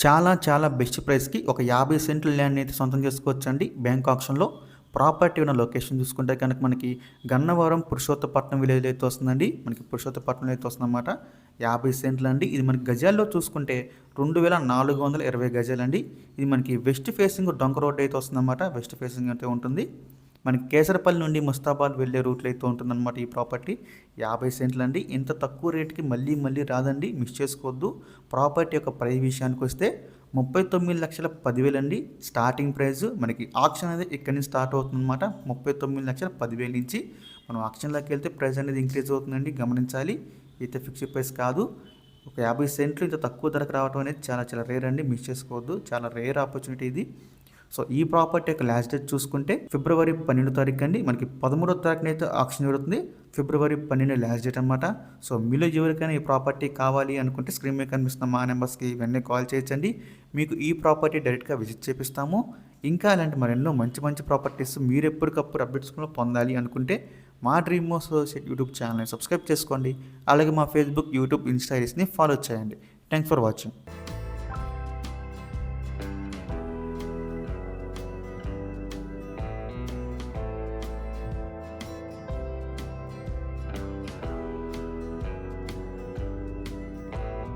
చాలా బెస్ట్ ప్రైస్‌కి ఒక 50 సెంట్ల ల్యాండ్‌ని అయితే సొంతం చేసుకోవచ్చండి. బ్యాంక్ ఆక్షన్‌లో ప్రాపర్టీ ఉన్న లొకేషన్ చూసుకుంటే కనుక మనకి గన్నవరం పురుషోత్తపట్నం విలేజ్‌లో అయితే వస్తుందండి. మనకి పురుషోత్తపట్నంలో అయితే వస్తుందన్నమాట. 50 సెంట్లండి. ఇది మనకి గజాల్లో చూసుకుంటే 2420 గజాలండి. ఇది మనకి వెస్ట్ ఫేసింగ్ డొంక రోడ్ అయితే వస్తుందన్నమాట. వెస్ట్ ఫేసింగ్ అయితే ఉంటుంది. మనకి కేసరపల్లి నుండి ముస్తాబాద్ వెళ్ళే రూట్లో అయితే ఉంటుందన్నమాట ఈ ప్రాపర్టీ. 50 సెంట్లండి. ఇంత తక్కువ రేట్‌కి మళ్ళీ రాదండి. మిస్ చేసుకోవద్దు. ప్రాపర్టీ యొక్క ప్రైస్ విషయానికి వస్తే 39,10,000 అండి స్టార్టింగ్ ప్రైస్. మనకి ఆక్షన్ అనేది ఇక్కడి నుంచి స్టార్ట్ అవుతుందన్నమాట. 39,10,000 నుంచి మనం ఆక్షన్‌లోకి వెళ్తే ప్రైస్ అనేది ఇంక్రీజ్ అవుతుందండి. గమనించాలి. అయితే ఫిక్స్డ్ ప్రైస్ కాదు. ఒక 50 సెంట్లు ఇంత తక్కువ ధరకు రావడం అనేది చాలా రేర్ అండి. మిస్ చేసుకోవద్దు. చాలా రేర్ ఆపర్చునిటీ ఇది. సో ఈ ప్రాపర్టీ యొక్క లాస్ట్ డేట్ చూసుకుంటే ఫిబ్రవరి 12 తారీఖు అండి. మనకి 13వ తారీఖున అయితే ఆక్షన్ జరుగుతుంది. ఫిబ్రవరి 12 లాస్ట్ డేట్ అనమాట. సో మీలో ఎవరికైనా ఈ ప్రాపర్టీ కావాలి అనుకుంటే స్క్రీన్ మీద కనిపిస్తున్న మా నెంబర్స్కి వెంటనే కాల్ చేయొచ్చండి. మీకు ఈ ప్రాపర్టీ డైరెక్ట్గా విజిట్ చేపిస్తాము. ఇంకా అలాంటి మరెన్నో మంచి ప్రాపర్టీస్ మీరు ఎప్పటికప్పుడు అప్డేట్స్ పొందాలి అనుకుంటే మా డ్రీమ్ అసోసియేట్ యూట్యూబ్ ఛానల్ని సబ్స్క్రైబ్ చేసుకోండి. అలాగే మా ఫేస్బుక్, యూట్యూబ్, ఇన్స్టా ఐడీస్ని ఫాలో చేయండి. Thanks for watching.